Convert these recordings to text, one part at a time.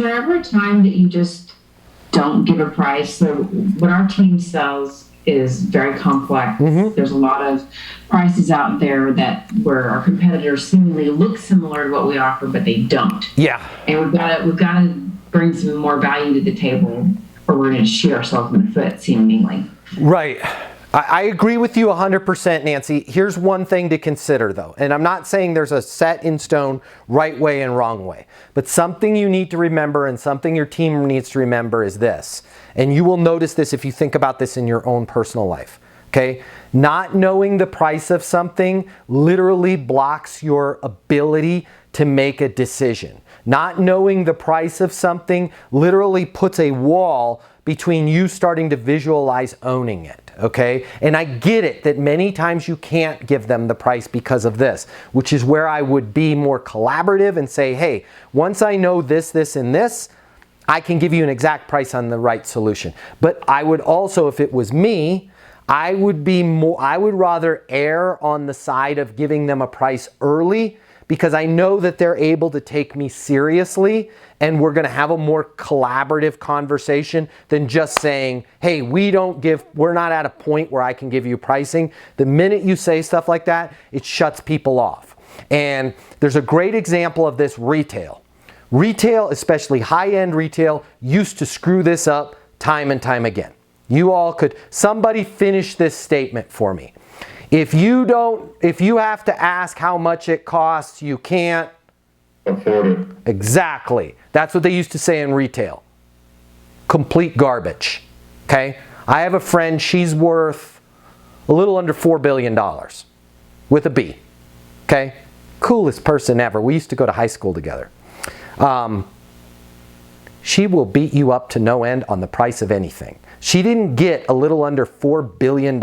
there ever a time that you just don't give a price? So what our team sells is very complex. There's a lot of prices out there that where our competitors seemingly look similar to what we offer, but they don't. Yeah. And we've got to bring some more value to the table, or we're going to shoot ourselves in the foot, seemingly. Right. I agree with you 100%, Nancy. Here's one thing to consider, though. And I'm not saying there's a set in stone right way and wrong way. But something you need to remember and something your team needs to remember is this. And you will notice this if you think about this in your own personal life. Okay? Not knowing the price of something literally blocks your ability to make a decision. Not knowing the price of something literally puts a wall between you starting to visualize owning it, okay? And I get it that many times you can't give them the price because of this, which is where I would be more collaborative and say, hey, once I know this, this, and this, I can give you an exact price on the right solution. But I would also, if it was me, I would rather err on the side of giving them a price early, because I know that they're able to take me seriously and we're gonna have a more collaborative conversation than just saying, hey, we're not at a point where I can give you pricing. The minute you say stuff like that, it shuts people off. And there's a great example of this: retail. Retail, especially high-end retail, used to screw this up time and time again. Somebody finish this statement for me. If you have to ask how much it costs, you can't afford it. Exactly. That's what they used to say in retail. Complete garbage. Okay? I have a friend, she's worth a little under $4 billion with a B. Okay? Coolest person ever. We used to go to high school together. She will beat you up to no end on the price of anything. She didn't get a little under $4 billion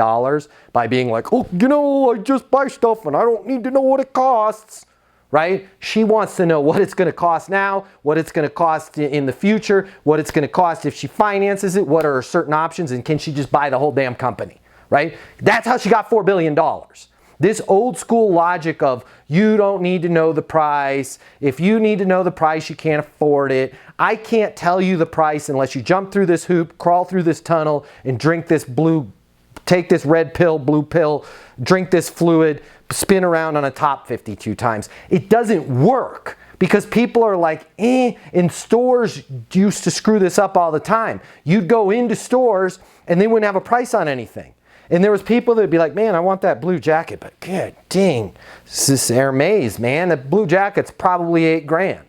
by being like, oh, I just buy stuff and I don't need to know what it costs, right? She wants to know what it's going to cost now, what it's going to cost in the future, what it's going to cost if she finances it, what are her certain options, and can she just buy the whole damn company, right? That's how she got $4 billion. This old school logic of you don't need to know the price. If you need to know the price, you can't afford it. I can't tell you the price unless you jump through this hoop, crawl through this tunnel, and take this red pill, blue pill, drink this fluid, spin around on a top 52 times. It doesn't work because people are like, and stores used to screw this up all the time. You'd go into stores and they wouldn't have a price on anything. And there was people that would be like, man, I want that blue jacket, but god dang, this is Hermes, man. The blue jacket's probably $8,000.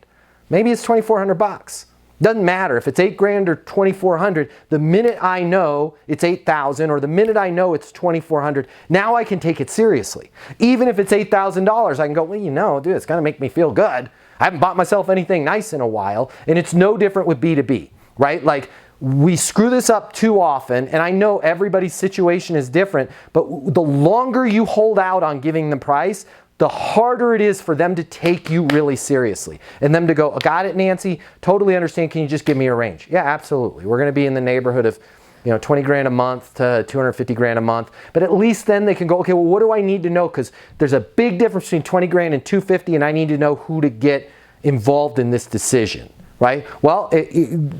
Maybe it's $2,400. Doesn't matter if it's $8,000 or $2,400. The minute I know it's $8,000 or the minute I know it's $2,400, now I can take it seriously. Even if it's $8,000, I can go, well, dude, it's gonna make me feel good. I haven't bought myself anything nice in a while, and it's no different with B2B, right? Like, we screw this up too often, and I know everybody's situation is different, but the longer you hold out on giving the price, the harder it is for them to take you really seriously. And them to go, got it, Nancy, totally understand, can you just give me a range? Yeah, absolutely. We're gonna be in the neighborhood of 20 grand a month to 250 grand a month. But at least then they can go, okay, well, what do I need to know? Because there's a big difference between 20 grand and 250, and I need to know who to get involved in this decision. Right? Well,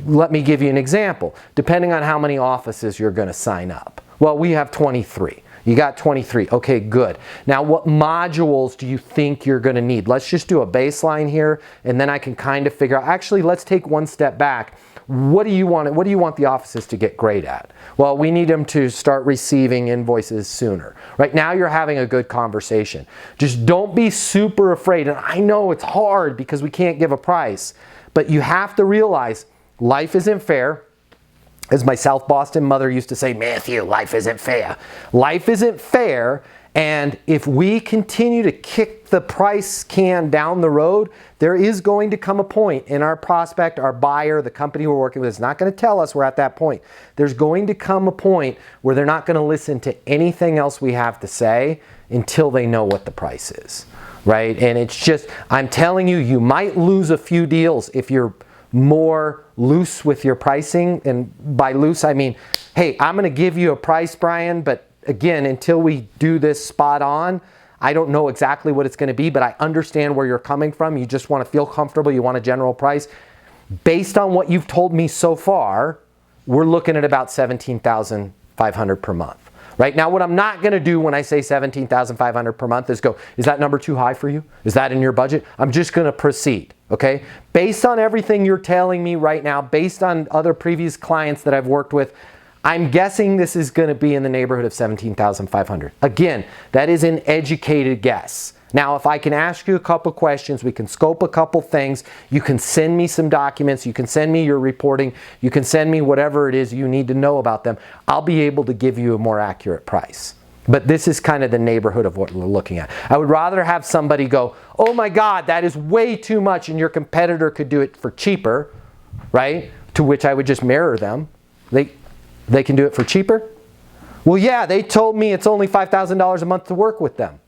let me give you an example. Depending on how many offices you're going to sign up. Well, we have 23. You got 23. Okay, good. Now, what modules do you think you're going to need? Let's just do a baseline here, and then I can kind of figure out. Actually, let's take one step back. What do you want the offices to get great at? Well, we need them to start receiving invoices sooner. Right now, you're having a good conversation. Just don't be super afraid. And I know it's hard because we can't give a price. But you have to realize life isn't fair. As my South Boston mother used to say, Matthew, life isn't fair. Life isn't fair, and if we continue to kick the price can down the road, there is going to come a point in our prospect, our buyer, the company we're working with is not going to tell us we're at that point. There's going to come a point where they're not going to listen to anything else we have to say until they know what the price is. Right? And it's just, I'm telling you, you might lose a few deals if you're more loose with your pricing. And by loose, I mean, hey, I'm going to give you a price, Brian, but again, until we do this spot on, I don't know exactly what it's going to be, but I understand where you're coming from. You just want to feel comfortable. You want a general price. Based on what you've told me so far, we're looking at about $17,500 per month. Right now, what I'm not going to do when I say $17,500 per month is go, is that number too high for you? Is that in your budget? I'm just going to proceed, okay? Based on everything you're telling me right now, based on other previous clients that I've worked with, I'm guessing this is going to be in the neighborhood of $17,500. Again, that is an educated guess. Now, if I can ask you a couple questions, we can scope a couple things, you can send me some documents, you can send me your reporting, you can send me whatever it is you need to know about them, I'll be able to give you a more accurate price. But this is kind of the neighborhood of what we're looking at. I would rather have somebody go, oh my God, that is way too much and your competitor could do it for cheaper, right? To which I would just mirror them. They can do it for cheaper? Well, yeah, they told me it's only $5,000 a month to work with them.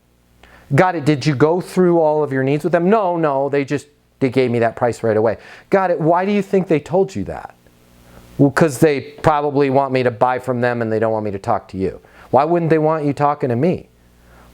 Got it. Did you go through all of your needs with them? No, they gave me that price right away. Got it. Why do you think they told you that? Well, because they probably want me to buy from them and they don't want me to talk to you. Why wouldn't they want you talking to me?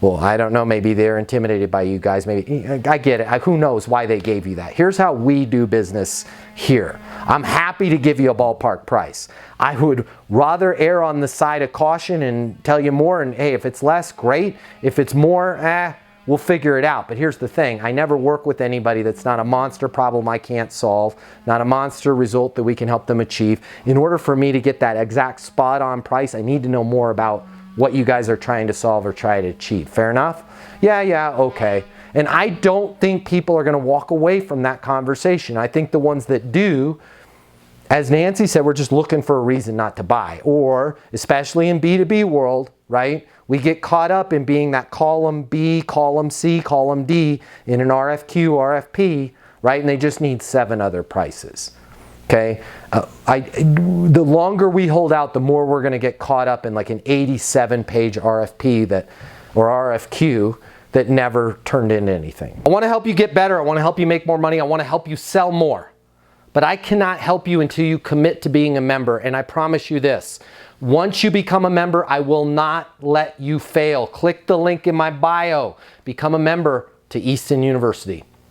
Well, I don't know. Maybe they're intimidated by you guys. Maybe. I get it. Who knows why they gave you that? Here's how we do business here. I'm happy to give you a ballpark price. I would rather err on the side of caution and tell you more. And hey, if it's less, great. If it's more, we'll figure it out. But here's the thing. I never work with anybody that's not a monster problem I can't solve, not a monster result that we can help them achieve. In order for me to get that exact spot on price, I need to know more about what you guys are trying to solve or try to achieve. Fair enough? Yeah, okay. And I don't think people are going to walk away from that conversation. I think the ones that do, as Nancy said, we're just looking for a reason not to buy. Or, especially in B2B world, right? We get caught up in being that column B, column C, column D in an RFQ, RFP, right? And they just need 7 other prices. Okay? The longer we hold out, the more we're going to get caught up in like an 87-page RFP or RFQ that never turned into anything. I want to help you get better. I want to help you make more money. I want to help you sell more. But I cannot help you until you commit to being a member. And I promise you this. Once you become a member, I will not let you fail. Click the link in my bio. Become a member to Easton University.